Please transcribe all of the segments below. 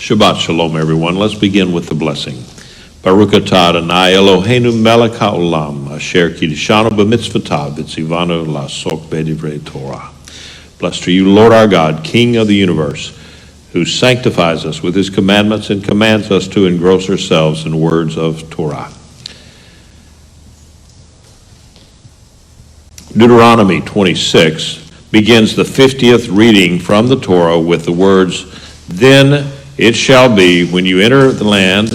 Shabbat Shalom, everyone. Let's begin with the blessing. Baruch atah Adonai Eloheinu melech haolam, asher kiddushanu b'mitzvotav v'tzivanu la'asok b'divrei Torah. Blessed are you, Lord our God, King of the universe, who sanctifies us with his commandments and commands us to engross ourselves in words of Torah. Deuteronomy 26 begins the 50th reading from the Torah with the words, "Then it shall be when you enter the land,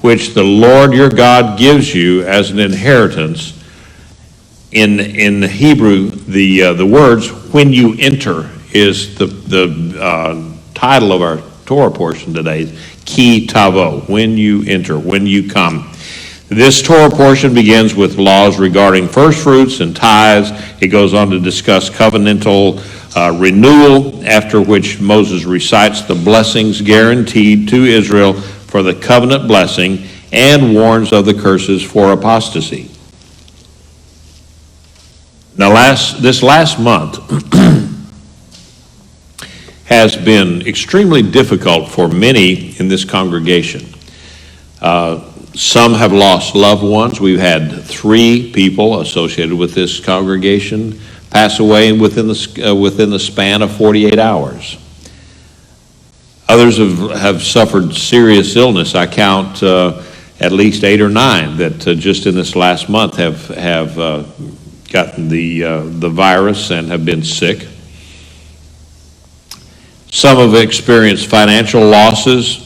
which the Lord your God gives you as an inheritance." In Hebrew, the words "when you enter" is the title of our Torah portion today, Ki Tavo, when you enter, when you come. This Torah portion begins with laws regarding first fruits and tithes. It goes on to discuss covenantal renewal, after which Moses recites the blessings guaranteed to Israel for the covenant blessing and warns of the curses for apostasy. Now, this last month has been extremely difficult for many in this congregation. Some have lost loved ones. We've had 3 people associated with this congregation pass away within the span of 48 hours. Others have suffered serious illness. I count at least 8 or 9 that just in this last month have gotten the virus and have been sick. Some have experienced financial losses.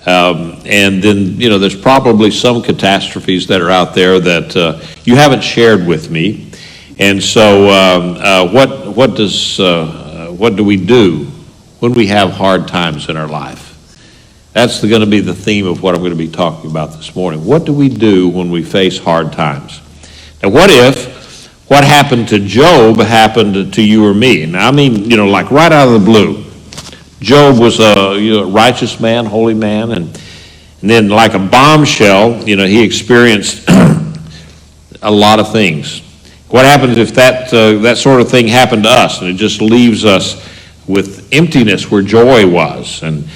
And then, there's probably some catastrophes that are out there that you haven't shared with me. And so what do we do when we have hard times in our life? That's going to be the theme of what I'm going to be talking about this morning. What do we do when we face hard times? Now, what if what happened to Job happened to you or me? Now, I mean, like right out of the blue. Job was a righteous man, holy man, and then like a bombshell, he experienced a lot of things. What happens if that sort of thing happened to us, and it just leaves us with emptiness where joy was? And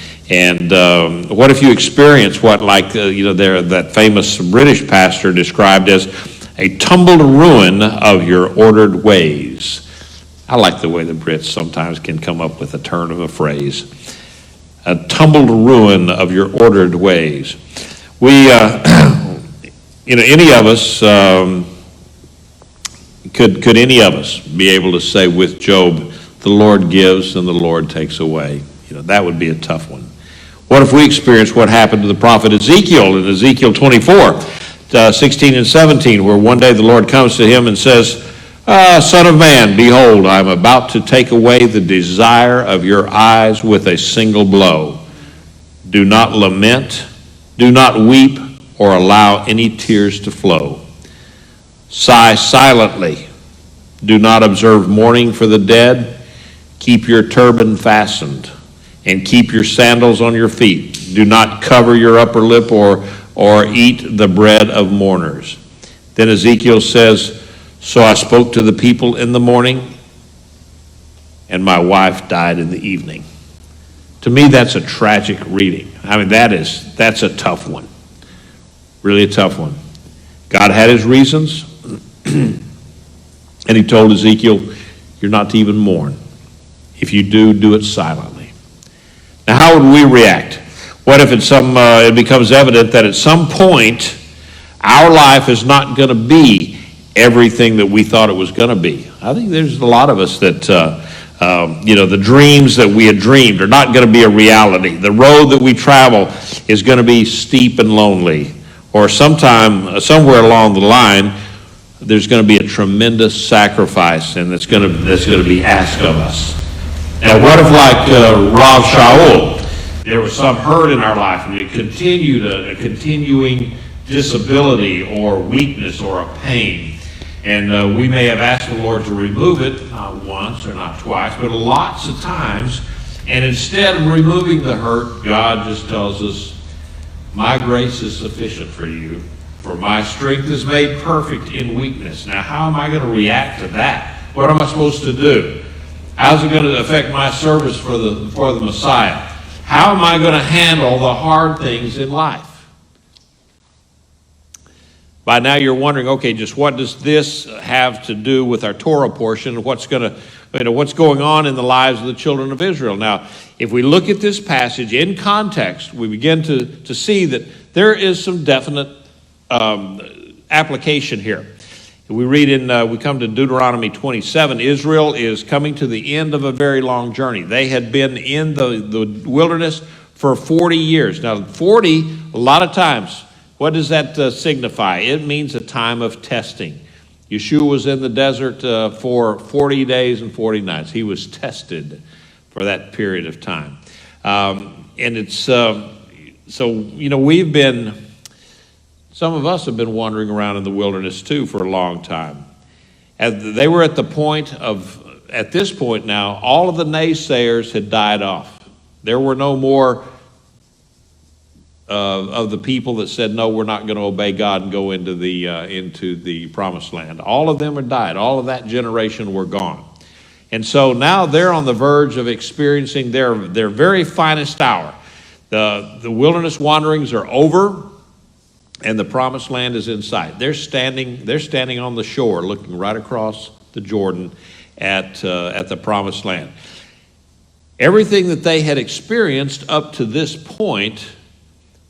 what if you experience what, that famous British pastor described as a tumbled ruin of your ordered ways? I like the way the Brits sometimes can come up with a turn of a phrase. A tumbled ruin of your ordered ways. We, any of us, could any of us be able to say with Job, the Lord gives and the Lord takes away? That would be a tough one. What if we experience what happened to the prophet Ezekiel in Ezekiel 24, 16 and 17, where one day the Lord comes to him and says, "Son of man, behold, I am about to take away the desire of your eyes with a single blow. Do not lament, do not weep, or allow any tears to flow. Sigh silently. Do not observe mourning for the dead. Keep your turban fastened, and keep your sandals on your feet. Do not cover your upper lip or eat the bread of mourners." Then Ezekiel says, "So I spoke to the people in the morning, and my wife died in the evening." To me, that's a tragic reading. I mean, that's a tough one. Really a tough one. God had his reasons, and he told Ezekiel, you're not to even mourn. If you do, do it silently. Now, how would we react? What if it becomes evident that at some point, our life is not going to be everything that we thought it was going to be? I think there's a lot of us that, the dreams that we had dreamed are not going to be a reality. The road that we travel is going to be steep and lonely. Or somewhere along the line, there's going to be a tremendous sacrifice, and that's going to be asked of us. Now, what if, like Rav Shaul, there was some hurt in our life, and it continued a continuing disability or weakness or a pain. And we may have asked the Lord to remove it, not once or not twice, but lots of times. And instead of removing the hurt, God just tells us, my grace is sufficient for you, for my strength is made perfect in weakness. Now, how am I going to react to that? What am I supposed to do? How's it going to affect my service for the Messiah? How am I going to handle the hard things in life? By now you're wondering, okay, just what does this have to do with our Torah portion? What's going on in the lives of the children of Israel? Now, if we look at this passage in context, we begin to see that there is some definite application here. We come to Deuteronomy 27. Israel is coming to the end of a very long journey. They had been in the wilderness for 40 years. Now, 40, a lot of times, what does that signify? It means a time of testing. Yeshua was in the desert for 40 days and 40 nights. He was tested for that period of time. And it's, some of us have been wandering around in the wilderness too for a long time. And they were at this point now, all of the naysayers had died off. There were no more of the people that said, no, we're not going to obey God and go into the promised land. All of them had died. All of that generation were gone. And so now they're on the verge of experiencing their very finest hour. The wilderness wanderings are over, and the promised land is in sight. They're standing on the shore, looking right across the Jordan at the promised land. Everything that they had experienced up to this point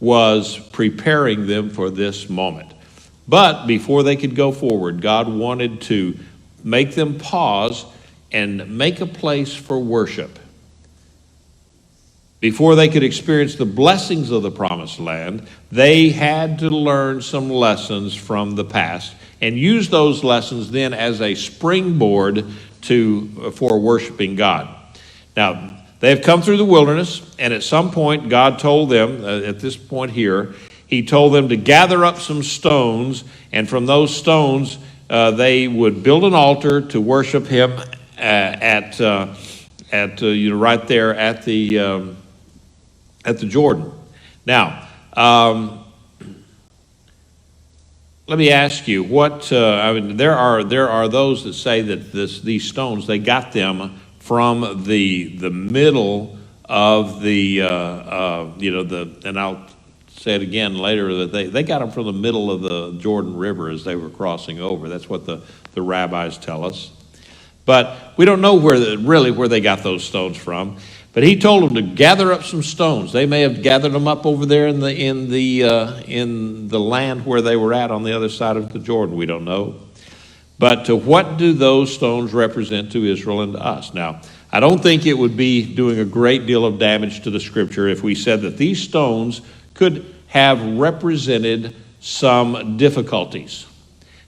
was preparing them for this moment. But before they could go forward, God wanted to make them pause and make a place for worship. Before they could experience the blessings of the promised land, they had to learn some lessons from the past and use those lessons then as a springboard for worshiping God. Now, they have come through the wilderness, and at some point, God told them, at this point here, He told them to gather up some stones, and from those stones, they would build an altar to worship Him right there at the Jordan. Now, let me ask you, there are those that say that these stones, they got them from the middle of and I'll say it again later, that they got them from the middle of the Jordan River as they were crossing over. That's what the rabbis tell us. But we don't know where they got those stones from. But He told them to gather up some stones. They may have gathered them up over there in the land where they were at on the other side of the Jordan. We don't know. But what do those stones represent to Israel and to us? Now, I don't think it would be doing a great deal of damage to the Scripture if we said that these stones could have represented some difficulties,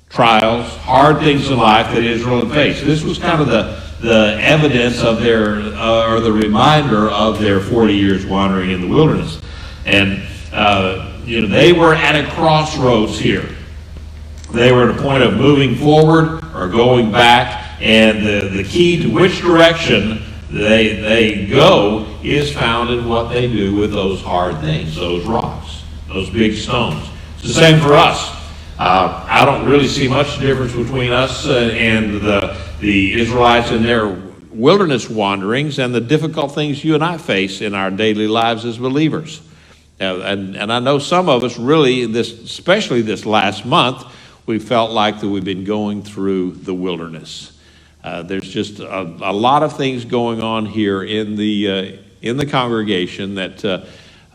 trials, hard things in life that Israel had faced. This was kind of the evidence of or the reminder of their 40 years wandering in the wilderness. And, they were at a crossroads here. They were at a point of moving forward or going back, and the key to which direction they go is found in what they do with those hard things, those rocks, those big stones. It's the same for us. I don't really see much difference between us and the Israelites in their wilderness wanderings and the difficult things you and I face in our daily lives as believers. And I know some of us really, especially this last month, we felt like that we've been going through the wilderness. There's just a lot of things going on here in the congregation that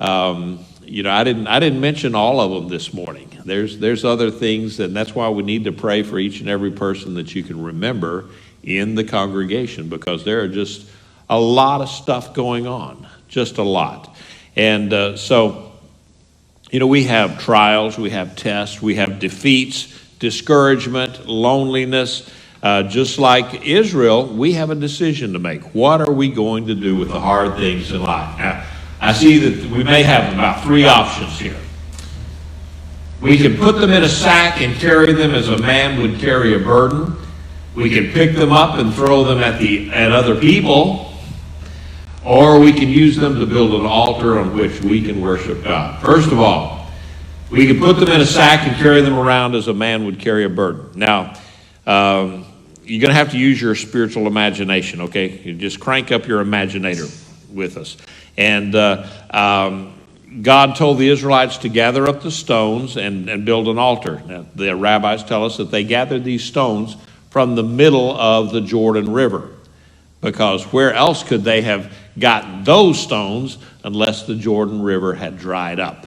I didn't mention all of them this morning. There's other things, and that's why we need to pray for each and every person that you can remember in the congregation, because there are just a lot of stuff going on, just a lot. And so we have trials, we have tests, we have defeats, discouragement, loneliness. Just like Israel, we have a decision to make. What are we going to do with the hard things in life? Now, I see that we may have about 3 options here. We can put them in a sack and carry them as a man would carry a burden. We can pick them up and throw them at other people. Or we can use them to build an altar on which we can worship God. First of all, we can put them in a sack and carry them around as a man would carry a burden. Now, you're going to have to use your spiritual imagination, okay? You just crank up your imaginator with us. And God told the Israelites to gather up the stones and build an altar. Now, the rabbis tell us that they gathered these stones from the middle of the Jordan River, because where else could they have gotten those stones unless the Jordan River had dried up?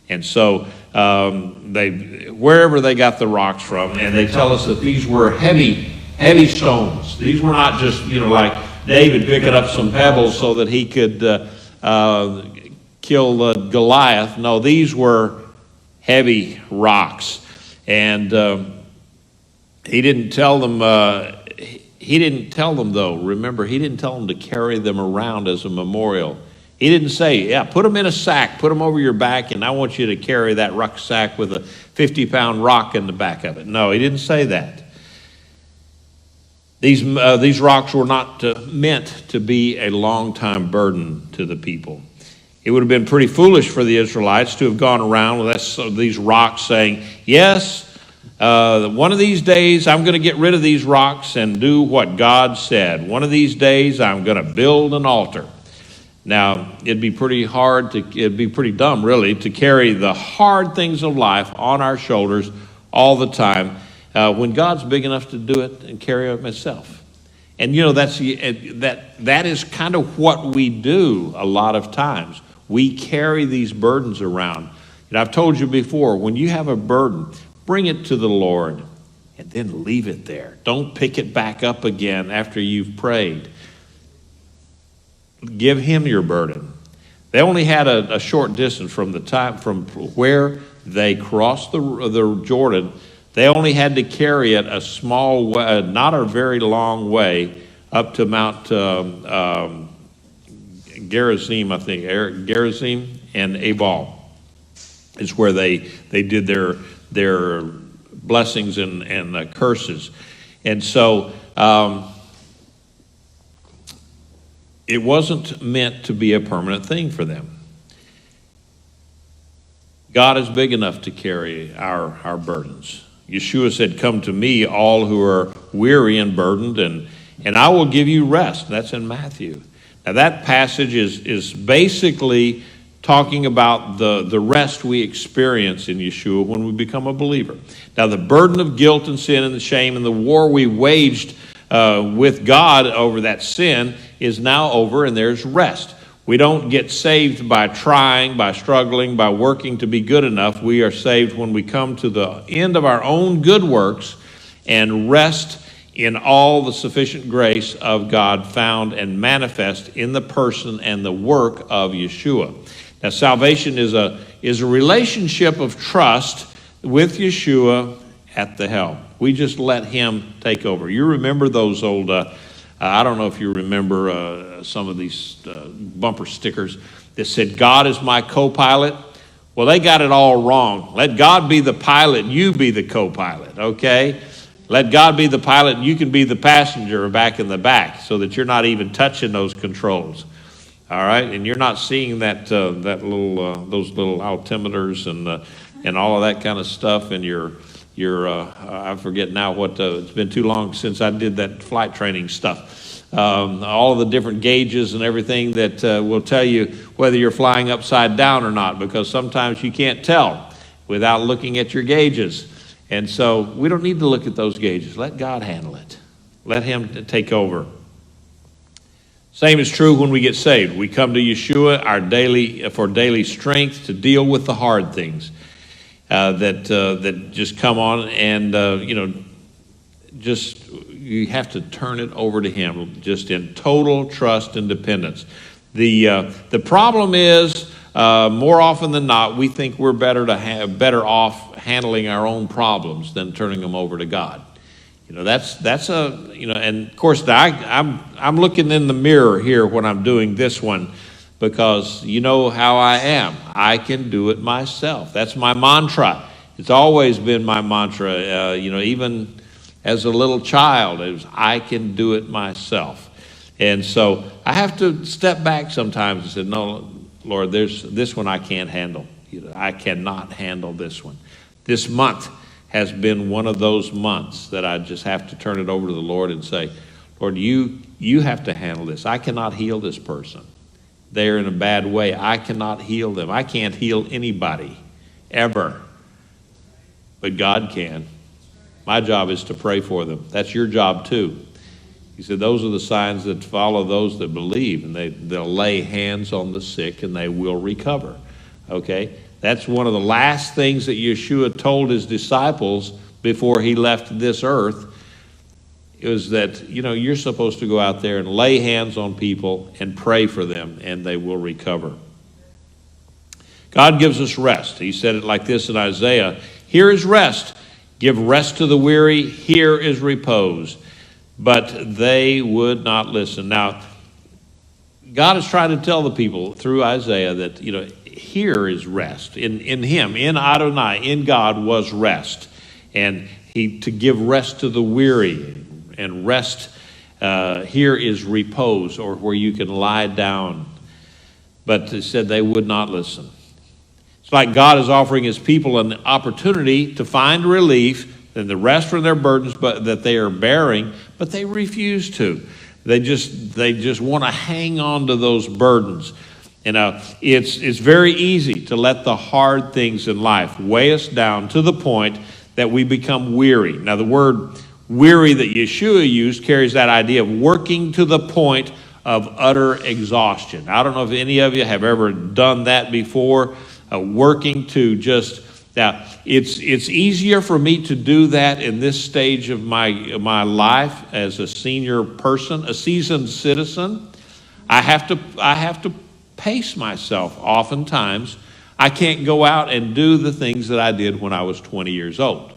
And so wherever they got the rocks from, and they tell us that these were heavy stones. These were not just, like David picking up some pebbles so that he could kill Goliath. No, these were heavy rocks. And he didn't tell them, though. Remember, he didn't tell them to carry them around as a memorial. He didn't say, put them in a sack, put them over your back, and I want you to carry that rucksack with a 50-pound rock in the back of it. No, he didn't say that. These rocks were not meant to be a long-time burden to the people. It would have been pretty foolish for the Israelites to have gone around with these rocks saying, yes, one of these days I'm going to get rid of these rocks and do what God said. One of these days I'm going to build an altar. Now, it'd be pretty dumb, really, to carry the hard things of life on our shoulders all the time when God's big enough to do it and carry it himself. And, that is kind of what we do a lot of times. We carry these burdens around. And I've told you before, when you have a burden, bring it to the Lord and then leave it there. Don't pick it back up again after you've prayed. Give him your burden. They only had a short distance from where they crossed the Jordan. They only had to carry it a small way, not a very long way, up to Mount Gerizim, I think. Gerizim and Ebal is where they did their blessings and curses. And so it wasn't meant to be a permanent thing for them. God is big enough to carry our burdens. Yeshua said, come to me, all who are weary and burdened, and I will give you rest. That's in Matthew. Now that passage is basically talking about the rest we experience in Yeshua when we become a believer. Now the burden of guilt and sin and the shame and the war we waged with God over that sin is now over, and there's rest. We don't get saved by trying, by struggling, by working to be good enough. We are saved when we come to the end of our own good works and rest in all the sufficient grace of God found and manifest in the person and the work of Yeshua. Now, salvation is a relationship of trust with Yeshua at the helm. We just let him take over. You remember those old, I don't know if you remember some of these bumper stickers that said, God is my co-pilot. Well, they got it all wrong. Let God be the pilot, you be the co-pilot, okay? Let God be the pilot, and you can be the passenger back in the back so that you're not even touching those controls, all right? And you're not seeing those little altimeters and all of that kind of stuff, and I forget now it's been too long since I did that flight training stuff. All of the different gauges and everything that will tell you whether you're flying upside down or not, because sometimes you can't tell without looking at your gauges. And so we don't need to look at those gauges. Let God handle it. Let him take over. Same is true when we get saved. We come to Yeshua for daily strength to deal with the hard things that just come on, and you have to turn it over to him, just in total trust and dependence. The problem is, more often than not, we think we're better off handling our own problems than turning them over to God. And of course I'm looking in the mirror here when I'm doing this one, because you know how I am. I can do it myself. That's my mantra. It's always been my mantra. Even as a little child, it was, I can do it myself. And so I have to step back sometimes and say, no, Lord, there's this one I can't handle. I cannot handle this one. This month has been one of those months that I just have to turn it over to the Lord and say, Lord, you have to handle this. I cannot heal this person. they're in a bad way. I cannot heal them. I can't heal anybody, ever. But God can. My job is to pray for them. That's your job too. He said, those are the signs that follow those that believe, and they'll lay hands on the sick and they will recover. Okay? That's one of the last things that Yeshua told his disciples before he left this earth. It was that, you're supposed to go out there and lay hands on people and pray for them, and they will recover. God gives us rest. He said it like this in Isaiah, here is rest. Give rest to the weary. Here is repose. But they would not listen. Now, God is trying to tell the people through Isaiah that, here is rest. In him, in Adonai, in God was rest. And to give rest to the weary. And rest, here is repose, or where you can lie down. But it said they would not listen. It's like God is offering his people an opportunity to find relief and the rest from their burdens, but that they are bearing, but they refuse to. They just want to hang on to those burdens. It's very easy to let the hard things in life weigh us down to the point that we become weary. Now, the word weary that Yeshua used carries that idea of working to the point of utter exhaustion. I don't know if any of you have ever done that before, working to just... Now, it's easier for me to do that in this stage of my life as a senior person, a seasoned citizen. I have to pace myself oftentimes. I can't go out and do the things that I did when I was 20 years old.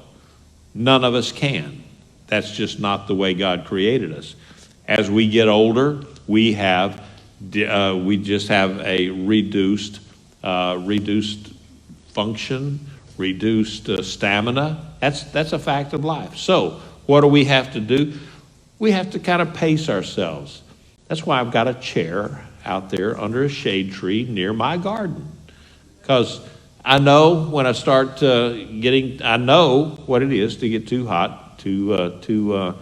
None of us can. That's just not the way God created us. As we get older, we just have a reduced function, reduced stamina. That's a fact of life. So what do we have to do? We have to kind of pace ourselves. That's why I've got a chair out there under a shade tree near my garden. Because I know when I start I know what it is to get too hot, to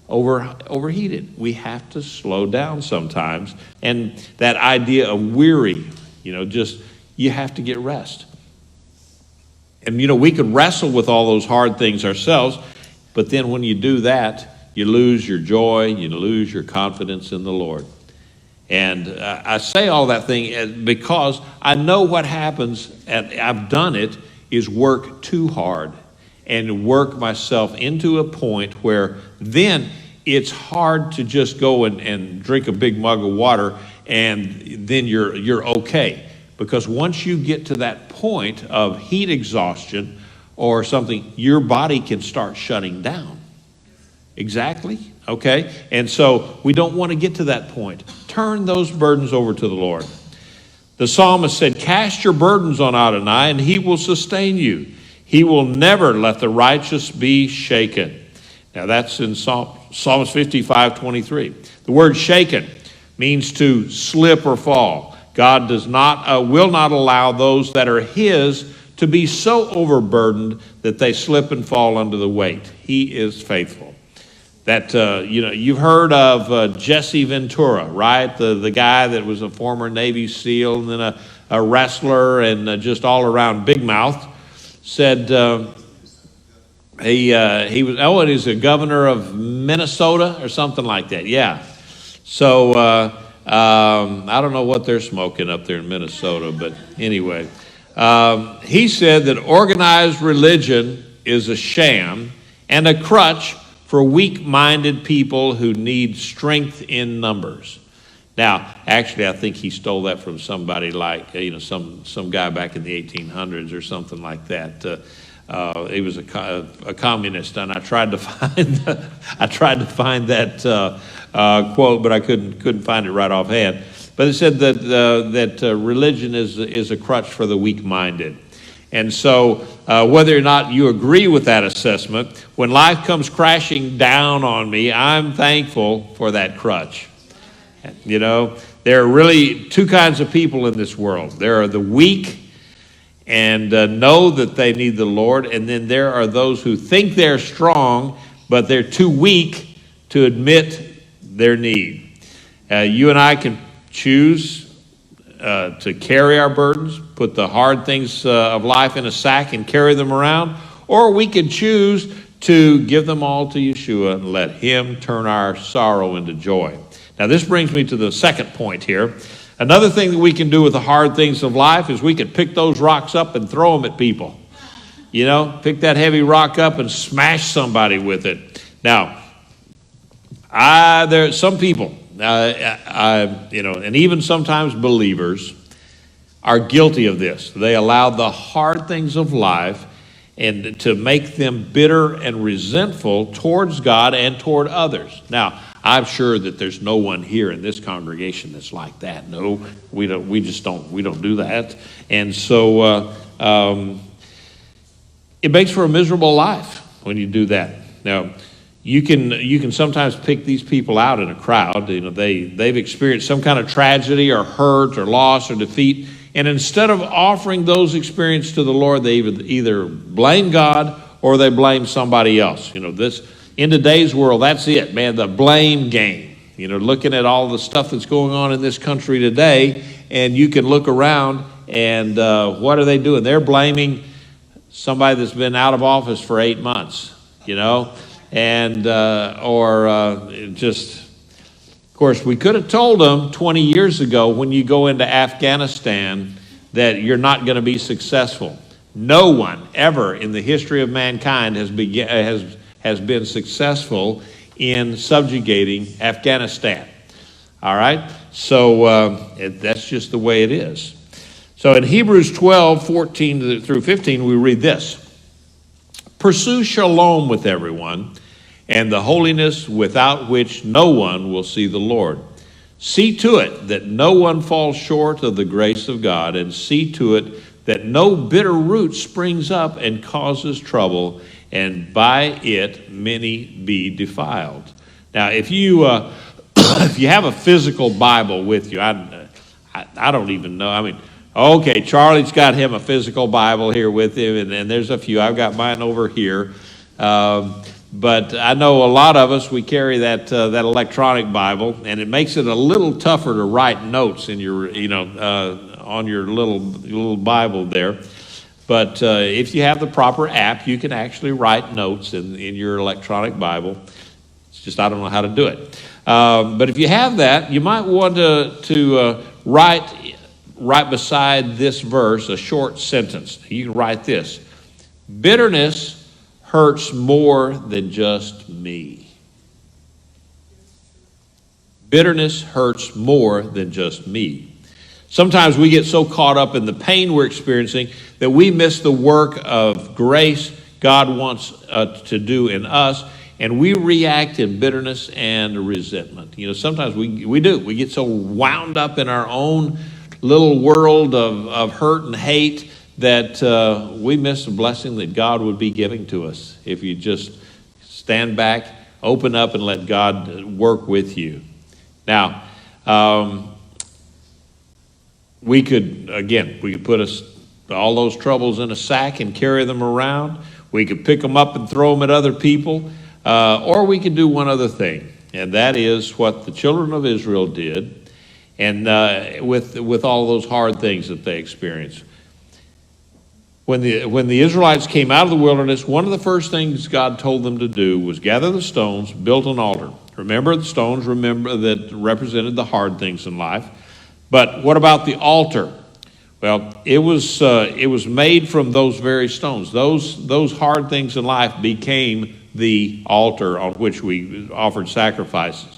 overheated. We have to slow down sometimes. And that idea of weary, you have to get rest. And, we could wrestle with all those hard things ourselves, but then when you do that, you lose your joy, you lose your confidence in the Lord. And I say all that thing because I know what happens, and I've done it, is work too hard and work myself into a point where then it's hard to just go and drink a big mug of water and then you're okay. Because once you get to that point of heat exhaustion or something, your body can start shutting down. Exactly, okay? And so we don't want to get to that point. Turn those burdens over to the Lord. The psalmist said, cast your burdens on Adonai and he will sustain you. He will never let the righteous be shaken. Now that's in Psalms 55:23. The word shaken means to slip or fall. God will not allow those that are his to be so overburdened that they slip and fall under the weight. He is faithful. That, you've heard of Jesse Ventura, right? The guy that was a former Navy SEAL and then a wrestler and just all around big mouth. Said he was a governor of Minnesota or something like that. Yeah. So I don't know what they're smoking up there in Minnesota, but anyway, he said that organized religion is a sham and a crutch for weak-minded people who need strength in numbers. Now, actually, I think he stole that from somebody like, some guy back in the 1800s or something like that. He was a communist, and I tried to find that quote, but I couldn't find it right offhand. But it said that religion is a crutch for the weak-minded. And so whether or not you agree with that assessment, when life comes crashing down on me, I'm thankful for that crutch. There are really two kinds of people in this world. There are the weak and know that they need the Lord, and then there are those who think they're strong, but they're too weak to admit their need. You and I can choose to carry our burdens, put the hard things of life in a sack and carry them around, or we could choose to give them all to Yeshua and let him turn our sorrow into joy. Now, this brings me to the second point here. Another thing that we can do with the hard things of life is we could pick those rocks up and throw them at people. You know, pick that heavy rock up and smash somebody with it. Now, there are some people, and even sometimes believers are guilty of this. They allow the hard things of life and to make them bitter and resentful towards God and toward others. Now, I'm sure that there's no one here in this congregation that's like that. No, we don't. We don't do that. And so it makes for a miserable life when you do that. Now, you can sometimes pick these people out in a crowd. You know, they've experienced some kind of tragedy or hurt or loss or defeat, and instead of offering those experiences to the Lord, they either blame God or they blame somebody else. You know, this in today's world, that's it, man. The blame game. You know, looking at all the stuff that's going on in this country today, and you can look around and what are they doing? They're blaming somebody that's been out of office for 8 months. You know. And of course, we could have told them 20 years ago when you go into Afghanistan that you're not going to be successful. No one ever in the history of mankind has been successful in subjugating Afghanistan. All right? So that's just the way it is. So in Hebrews 12:14 through 15, we read this. Pursue shalom with everyone, and the holiness without which no one will see the Lord. See to it that no one falls short of the grace of God, and see to it that no bitter root springs up and causes trouble, and by it many be defiled. Now, if you if you have a physical Bible with you, I don't even know. I mean, okay, Charlie's got him a physical Bible here with him, and there's a few. I've got mine over here. But I know a lot of us, we carry that electronic Bible, and it makes it a little tougher to write notes in your, on your little Bible there. But if you have the proper app, you can actually write notes in your electronic Bible. It's just I don't know how to do it. But if you have that, you might want to write right beside this verse a short sentence. You can write this: bitterness hurts more than just me. Bitterness hurts more than just me. Sometimes we get so caught up in the pain we're experiencing that we miss the work of grace God wants to do in us, and we react in bitterness and resentment. You know, sometimes we do. We get so wound up in our own little world of hurt and hate that we miss the blessing that God would be giving to us if you just stand back, open up, and let God work with you. Now, we could put all those troubles in a sack and carry them around. We could pick them up and throw them at other people, or we could do one other thing, and that is what the children of Israel did, and with all those hard things that they experienced. When the Israelites came out of the wilderness, one of the first things God told them to do was gather the stones, build an altar. Remember the stones, that represented the hard things in life. But what about the altar? Well, it was made from those very stones. Those hard things in life became the altar on which we offered sacrifices.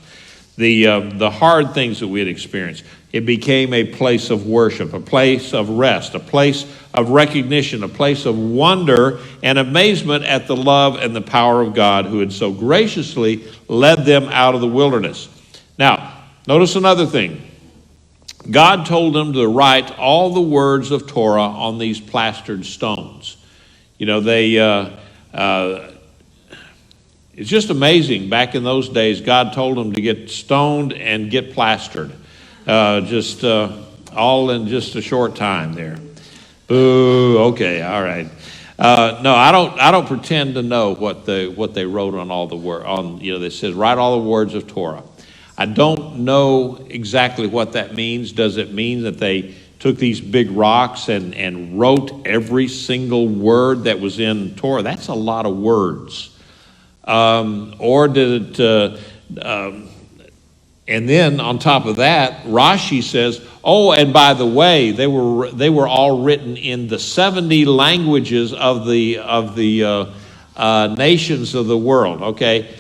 The hard things that we had experienced, it became a place of worship, a place of rest, a place of recognition, a place of wonder and amazement at the love and the power of God who had so graciously led them out of the wilderness. Now, notice another thing. God told them to write all the words of Torah on these plastered stones. You know, it's just amazing. Back in those days, God told them to get stoned and get plastered. All in just a short time there. Boo, okay, all right. No, I don't pretend to know what they wrote on all the word on. They said write all the words of Torah. I don't know exactly what that means. Does it mean that they took these big rocks and wrote every single word that was in Torah? That's a lot of words. Or did it, and then on top of that, Rashi says, oh, and by the way, they were all written in the 70 languages of the nations of the world. Okay,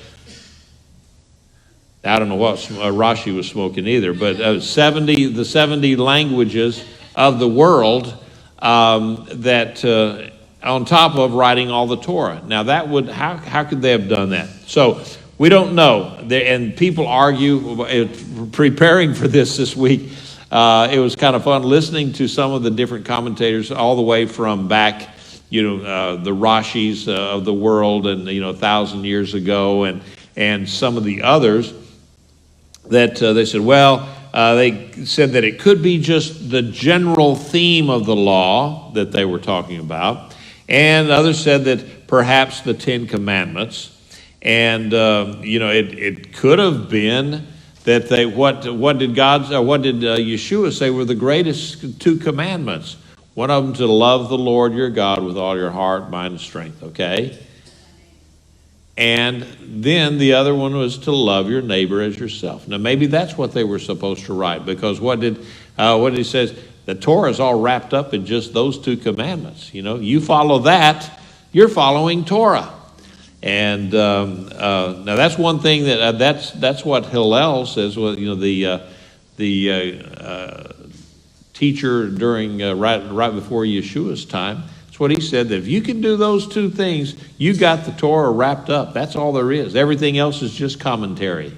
I don't know what Rashi was smoking either, but the 70 languages of the world that on top of writing all the Torah. Now that would how could they have done that? So we don't know. And people argue. Preparing for this week, it was kind of fun listening to some of the different commentators, all the way from back, the Rashis of the world, and 1,000 years ago, and some of the others that they said, well, they said that it could be just the general theme of the law that they were talking about, and others said that perhaps the Ten Commandments. And it could have been that they what did Yeshua say were the greatest two commandments? One of them to love the Lord your God with all your heart, mind, and strength. Okay, and then the other one was to love your neighbor as yourself. Now maybe that's what they were supposed to write, because what he says, the Torah is all wrapped up in just those two commandments. You follow that, you're following Torah. And now that's one thing that's what Hillel says. Well, the teacher during right before Yeshua's time. That's what he said. That if you can do those two things, you got the Torah wrapped up. That's all there is. Everything else is just commentary.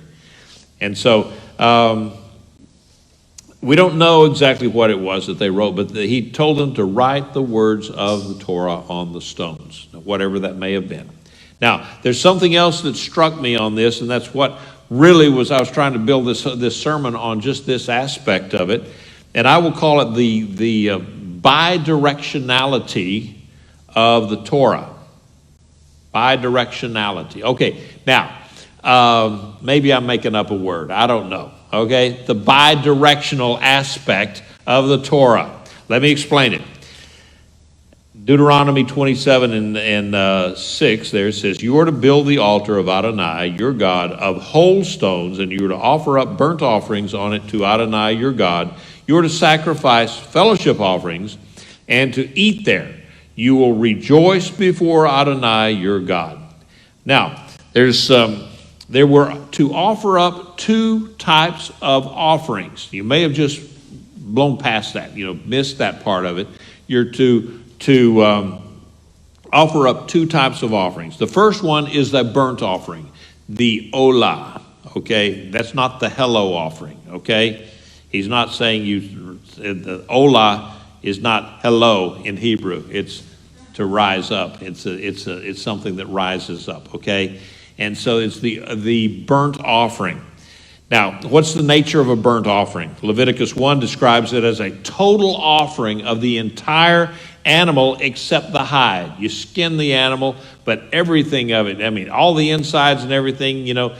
And so we don't know exactly what it was that they wrote, but he told them to write the words of the Torah on the stones, whatever that may have been. Now, there's something else that struck me on this, and that's what really was, I was trying to build this sermon on, just this aspect of it, and I will call it the bidirectionality of the Torah. Bidirectionality. Okay, now, maybe I'm making up a word. I don't know. Okay, the bidirectional aspect of the Torah. Let me explain it. Deuteronomy 27 and 6 there says, you are to build the altar of Adonai, your God, of whole stones, and you are to offer up burnt offerings on it to Adonai, your God. You are to sacrifice fellowship offerings and to eat there. You will rejoice before Adonai, your God. Now, there were to offer up two types of offerings. You may have just blown past that, missed that part of it. You're to offer up two types of offerings. The first one is the burnt offering, the olah, okay? That's not the hello offering, okay? He's not saying the olah is not hello in Hebrew. It's to rise up. It's something that rises up, okay? And so it's the burnt offering. Now, what's the nature of a burnt offering? Leviticus 1 describes it as a total offering of the entire animal except the hide. You skin the animal, but everything of it, all the insides and everything, now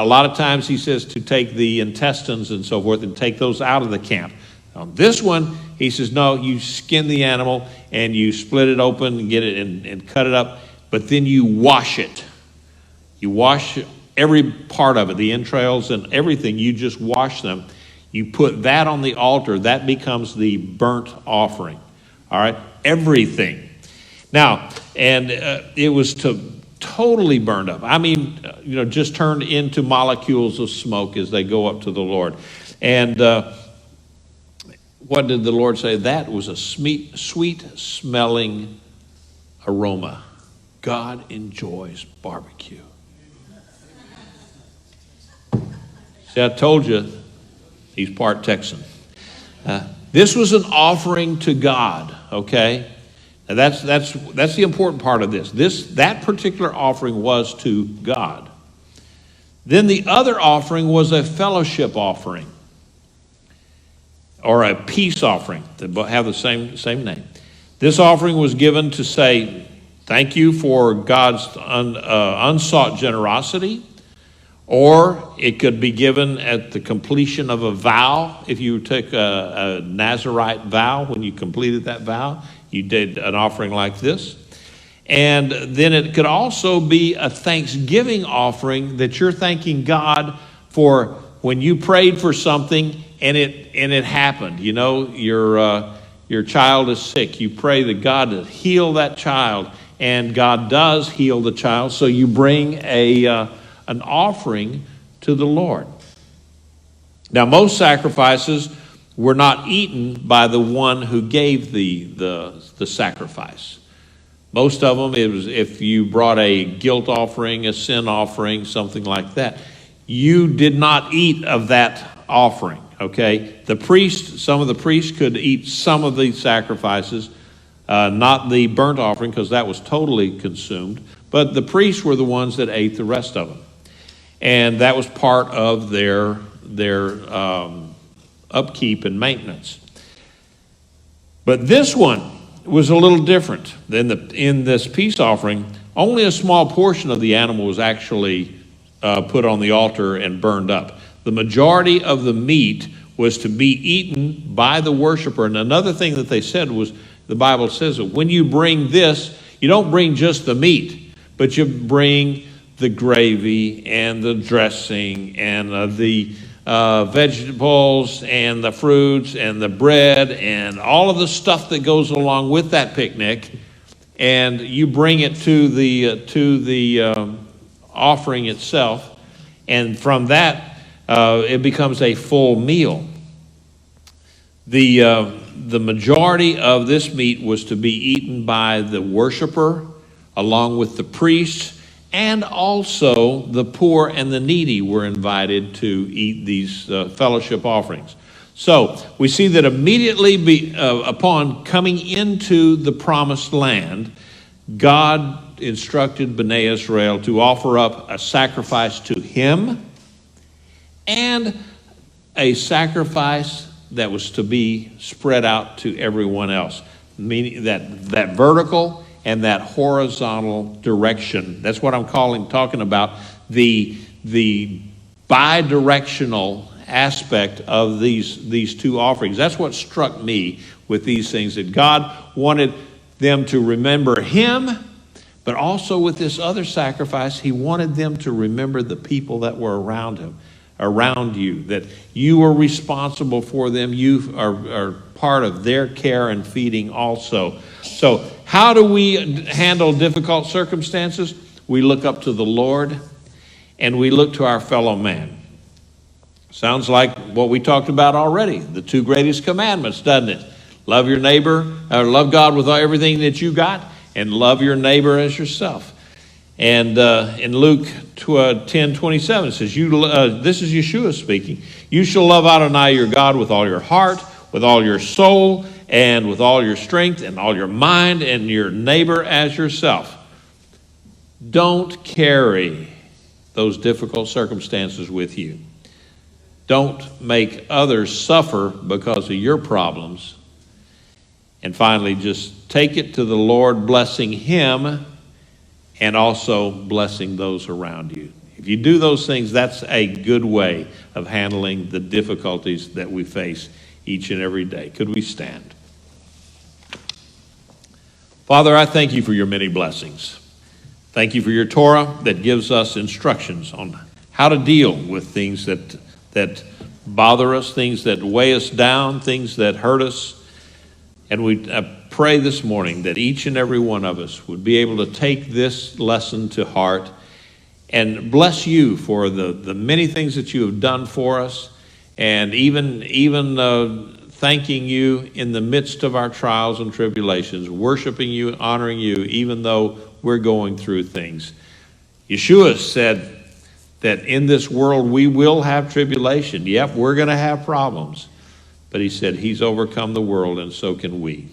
a lot of times he says to take the intestines and so forth and take those out of the camp. On this one, he says, no, you skin the animal and you split it open and get it and cut it up, but then you wash it. You wash every part of it, the entrails and everything, you just wash them. You put that on the altar, that becomes the burnt offering. All right, everything. Now, and it was totally burned up. Just turned into molecules of smoke as they go up to the Lord. And what did the Lord say? That was a sweet-smelling aroma. God enjoys barbecue. See, I told you, he's part Texan. This was an offering to God, okay? Now that's the important part of this. That particular offering was to God. Then the other offering was a fellowship offering, or a peace offering. They have the same name. This offering was given to say thank you for God's unsought generosity, Or it could be given at the completion of a vow. If you took a Nazirite vow, when you completed that vow, you did an offering like this. And then it could also be a thanksgiving offering that you're thanking God for when you prayed for something and it happened. You know, your child is sick. You pray that God to heal that child, and God does heal the child. So you bring an offering to the Lord. Now, most sacrifices were not eaten by the one who gave the sacrifice. Most of them, it was if you brought a guilt offering, a sin offering, something like that, you did not eat of that offering, okay? Some of the priests could eat some of these sacrifices, not the burnt offering, because that was totally consumed, but the priests were the ones that ate the rest of them. And that was part of their upkeep and maintenance. But this one was a little different than in this peace offering. Only a small portion of the animal was actually put on the altar and burned up. The majority of the meat was to be eaten by the worshiper. And another thing that they said was, the Bible says that when you bring this, you don't bring just the meat, but you bring the gravy and the dressing and the vegetables and the fruits and the bread and all of the stuff that goes along with that picnic, and you bring it to the offering itself, and from that it becomes a full meal. The majority of this meat was to be eaten by the worshiper along with the priests. And also the poor and the needy were invited to eat these fellowship offerings. So we see that immediately upon coming into the promised land, God instructed Bnei Israel to offer up a sacrifice to him and a sacrifice that was to be spread out to everyone else, meaning that vertical and that horizontal direction. That's what I'm talking about, the bi-directional aspect of these two offerings. That's what struck me with these things, that God wanted them to remember him, but also with this other sacrifice, he wanted them to remember the people that were around him, around you, that you are responsible for them. You are part of their care and feeding also. So how do we handle difficult circumstances? We look up to the Lord and we look to our fellow man. Sounds like what we talked about already, the two greatest commandments, doesn't it? Love your neighbor, or love God with everything that you got, and love your neighbor as yourself. And in Luke 10:27, it says, this is Yeshua speaking, you shall love Adonai your God with all your heart, with all your soul, and with all your strength, and all your mind, and your neighbor as yourself. Don't carry those difficult circumstances with you. Don't make others suffer because of your problems. And finally, just take it to the Lord, blessing him and also blessing those around you. If you do those things, that's a good way of handling the difficulties that we face each and every day. Could we stand? Father, I thank you for your many blessings. Thank you for your Torah that gives us instructions on how to deal with things that bother us, things that weigh us down, things that hurt us. And we pray this morning that each and every one of us would be able to take this lesson to heart and bless you for the many things that you have done for us, and even thanking you in the midst of our trials and tribulations, worshiping you, honoring you, even though we're going through things. Yeshua said that in this world we will have tribulation. Yep, we're going to have problems. But he said he's overcome the world, and so can we.